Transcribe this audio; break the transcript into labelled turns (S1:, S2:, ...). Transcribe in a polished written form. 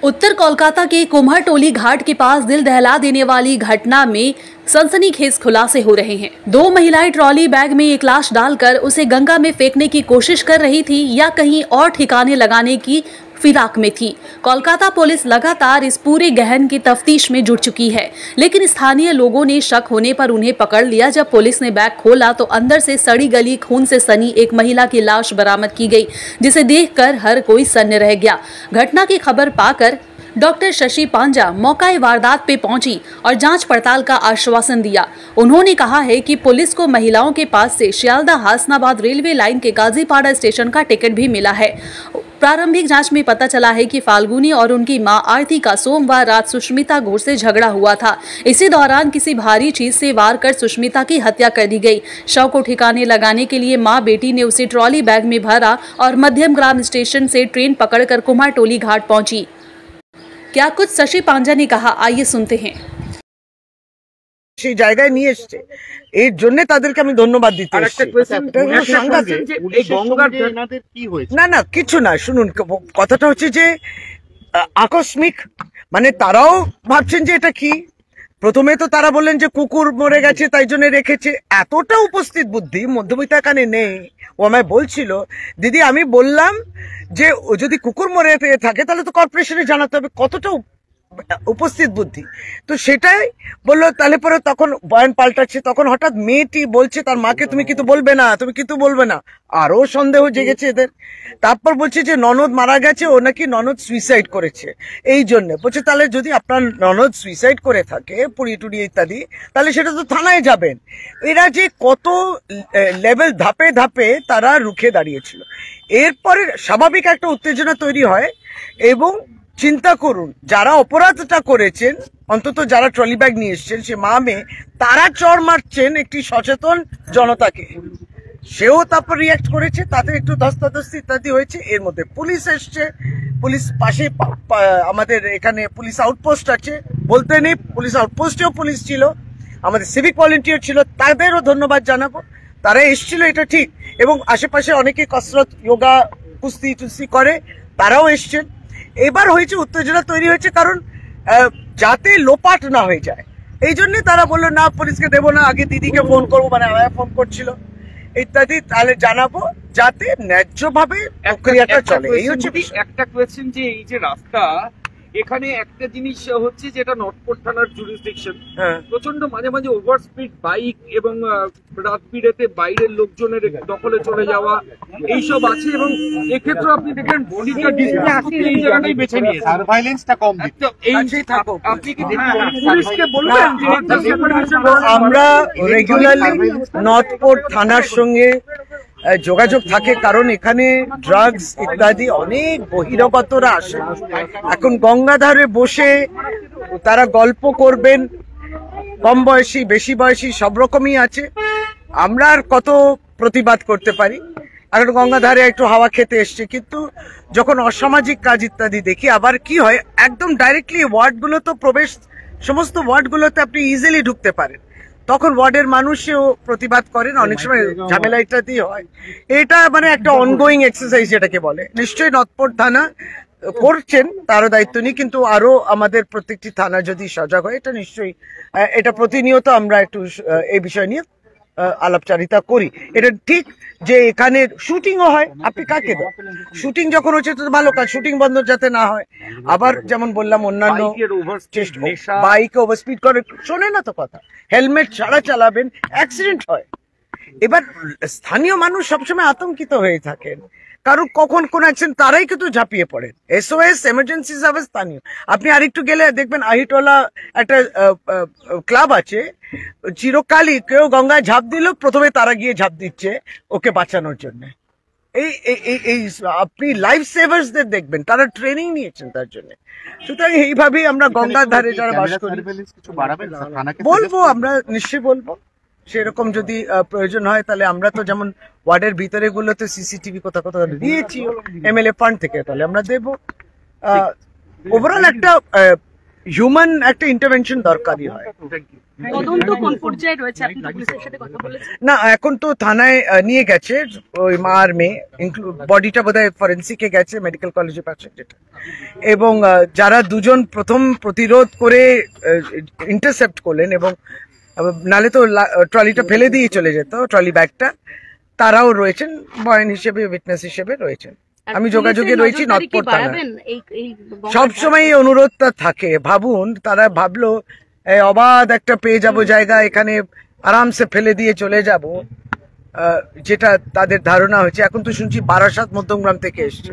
S1: उत्तर कोलकाता के कुम्हरटोली घाट के पास दिल दहला देने वाली घटना में सनसनीखेज खुलासे हो रहे हैं। दो महिलाएं ट्रॉली बैग में एक लाश डालकर उसे गंगा में फेंकने की कोशिश कर रही थी या कहीं और ठिकाने लगाने की फिराक में थी। कोलकाता पुलिस लगातार इस पूरे गहन की तफ्तीश में जुट चुकी है, लेकिन स्थानीय लोगों ने शक होने पर उन्हें पकड़ लिया। जब पुलिस ने बैग खोला तो अंदर से सड़ी गली खून से सनी एक महिला की लाश बरामद की गई, जिसे देखकर हर कोई सन्न रह गया। घटना की खबर पाकर डॉक्टर शशि पांजा मौका वारदात पे पहुंची और जांच पड़ताल का आश्वासन दिया। उन्होंने कहा है कि पुलिस को महिलाओं के पास से शियालदा हासनाबाद रेलवे लाइन के गाजीपाड़ा स्टेशन का टिकट भी मिला है। प्रारंभिक जांच में पता चला है कि फाल्गुनी और उनकी मां आरती का सोमवार रात सुष्मिता घोष से झगड़ा हुआ था। इसी दौरान किसी भारी चीज से वार कर सुष्मिता की हत्या कर दी गई। शव को ठिकाने लगाने के लिए मां बेटी ने उसे ट्रॉली बैग में भरा और मध्यम ग्राम स्टेशन से ट्रेन पकड़कर कुम्हरटोली घाट पहुंची। क्या कुछ शशि पांजा ने कहा, आइए सुनते हैं।
S2: সেই জায়গায় নিয়ে এসেছে, এর জন্য তাদেরকে আমি ধন্যবাদ দিতে না না কিছু না। শুনুন, কথাটা হচ্ছে যে আকস্মিক, মানে তারাও ভাবছেন যে এটা কি। প্রথমে তো তারা বললেন যে কুকুর মরে গেছে তাই জন্য রেখেছে। এতটা উপস্থিত বুদ্ধি মধ্যবিত্ত কানে নেই। ও আমায় বলছিল, দিদি আমি বললাম যে ও যদি কুকুর মরে থাকে তাহলে তো কর্পোরেশনে জানাতে হবে। কতটা উপস্থিত বুদ্ধি, তো সেটাই বললো। তাহলে পরে তখন বয়ান পাল্টাচ্ছে, তখন হঠাৎ মেয়েটি বলছে তার মাকে, তুমি কিন্তু বলবে না, তুমি কিন্তু বলবে না। আরো সন্দেহ জেগেছে এদের। তারপর বলছে যে ননদ মারা গেছে, ও নাকি ননদ সুইসাইড করেছে। এই জন্য বলছে, তাহলে যদি আপনার ননদ সুইসাইড করে থাকে পুড়িয়ে টুড়িয়ে ইত্যাদি, তাহলে সেটা তো থানায় যাবেন। এরা যে কত লেভেল ধাপে ধাপে তারা রুখে দাঁড়িয়েছিল। এরপরে স্বাভাবিক একটা উত্তেজনা তৈরি হয়। এবং চিন্তা করুন, যারা অপরাধটা করেছেন, অন্তত যারা ট্রলি ব্যাগ নিয়ে এসছেন, সে মা মেয়ে, তারা চড় মারছেন একটি সচেতন জনতাকে। সেও তারপর রিয়াক্ট করেছে, তাতে একটু ধস্তাধস্তি ইত্যাদি হয়েছে। এর মধ্যে পুলিশ এসছে, পুলিশ পাশে আমাদের এখানে পুলিশ আউটপোস্ট আছে, বলতে নেই পুলিশ আউটপোস্টেও পুলিশ ছিল, আমাদের সিভিক ভলেন্টিয়ার ছিল, তাদেরও ধন্যবাদ জানাবো। তারা এসছিল, এটা ঠিক। এবং আশেপাশে অনেকে কসরত, যোগা, কুস্তি টুস্তি করে, তারাও এসছেন। এবার হয়েছে উত্তেজনা তৈরি হয়েছে, কারণ যাতে লোপাট না হয়ে যায় এই জন্য তারা বললো না পুলিশকে দেবো না, আগে দিদিকে ফোন করবো, মানে আমায় ফোন করছিল ইত্যাদি, তাহলে জানাবো যাতে ন্যায্যভাবে প্রক্রিয়াটা চলে। এই হচ্ছে
S3: একটা কোয়েশ্চেন, যে এই যে রাস্তা, এখানে একটা জিনিস হচ্ছে যেটা নটপোর্ট থানার জুরিসডিকশন, প্রচন্ড মাঝে মাঝে ওভার স্পিড বাইক এবং রাত বিরেতে বাইরের লোকজনের দখলে চলে যাওয়া এইসব আছে। এবং এক্ষেত্রে আপনি দেখেন বডিটা এই জায়গাটাই বেছে নিয়ে সার্ভাইলেন্সটা কম দিচ্ছে। আপনি কি পুলিশকে বলবেন?
S2: আমরা রেগুলারলি নর্থপোর্ট থানার সঙ্গে যোগাযোগ থাকে, কারণ এখানে ড্রাগস ইত্যাদি অনেক বহিরাগতরা আসে। এখন গঙ্গাধারে বসে তারা গল্প করবেন, কম বয়সী বেশি বয়সী সব রকমই আছে। আমরা আর কত প্রতিবাদ করতে পারি? এখন গঙ্গাধারে একটু হাওয়া খেতে এসছে, কিন্তু যখন অসামাজিক কাজ ইত্যাদি দেখি, আবার কি হয়, একদম ডাইরেক্টলি ওয়ার্ডগুলো তো প্রবেশ, সমস্ত ওয়ার্ডগুলোতে আপনি ইজিলি ঢুকতে পারেন, তখন ওয়ার্ডের মানুষও প্রতিবাদ করেন, অনেক সময় ঝামেলা ইত্যাদি হয়। এটা মানে একটা অনগোয়িং এক্সারসাইজ এটাকে বলে। নিশ্চয়ই নর্থপোর্ট থানা করছেন, তারও দায়িত্ব নিই, কিন্তু আরো আমাদের প্রত্যেকটি থানা যদি সজাগ হয়, এটা নিশ্চয়ই, এটা প্রতিনিয়ত আমরা একটু এই বিষয় নিয়ে আলাপচারিতা করি। এটা ঠিক যে এখানে শুটিংও হয়, আপনি কাকে দেন? শুটিং যখন হচ্ছে তো ভালো কাজ, শুটিং বন্ধ যাতে না হয়। আবার যেমন বললাম, অন্যান্য বাইকে ওভারস্পিড করে, শোনে না তো কথা, হেলমেট ছাড়া চালাবেন, অ্যাক্সিডেন্ট হয়। এবার স্থানীয় মানুষ সবসময় আতঙ্কিত হয়ে থাকেন, কারণ কখন কোন অ্যাক্সিডেন্ট, তারাই কিন্তু ঝাঁপিয়ে পড়েন। SOS এমার্জেন্সি সার্ভিস স্থানীয়। আপনি আরেকটু গেলে দেখবেন আহিটোলা একটা ক্লাব আছে, চিরকালই কেউ গঙ্গায় ঝাঁপ দিল, প্রথমে তারা গিয়ে ঝাঁপ দিচ্ছে ওকে বাঁচানোর জন্য। এই আপনি লাইফ সেভার্সদের দেখবেন, তারা ট্রেনিং নিয়েছেন তার জন্য। সুতরাং এইভাবেই আমরা গঙ্গার ধারে যারা বাস করি বলবো, আমরা নিশ্চয়ই বলবো। সেরকম যদি প্রয়োজন হয়, তাহলে আমরা তো যেমন ওয়ার্ডের ভিতরে গুলোতে সিসিটিভি কোথাও কোথাও দিয়েছি MLA ফান্ড থেকে, তাহলে আমরা দেবো। ওভারঅল একটা হিউম্যান একটা ইন্টারভেনশন দরকারই হয়।
S1: তদন্ত কোন পর্যায়ে রয়েছে, আপনি তো পুলিশের সাথে কথা বলেছেন?
S2: না, এখন তো থানায় নিয়ে গেছে ওই মা আর মেয়ে, বডিটা বোধহয় ফরেন্সিকে গেছে মেডিকেল কলেজের পাশে যেটা, এবং যারা দুজন প্রথম প্রতিরোধ করে ইন্টারসেপ্ট করলেন এবং নালে তো ট্রলিটা ফেলে দিয়ে চলে যেত, ট্রলি ব্যাগটা, তারাও রয়েছেন বয়ান হিসেবে, উইটনেস হিসেবে রয়েছেন। আমি যোগাযোগে রয়েছি নটপট থানায়। সব সময় এই অনুরোধটা থাকে। ভাবুন, তারা ভাবলো অবাধ একটা পেয়ে যাব জায়গা, এখানে আরামসে ফেলে দিয়ে চলে যাব, যেটা তাদের ধারণা হয়েছে। এখন তো শুনছি বারাসাত মধ্যমগ্রাম থেকে এসছে।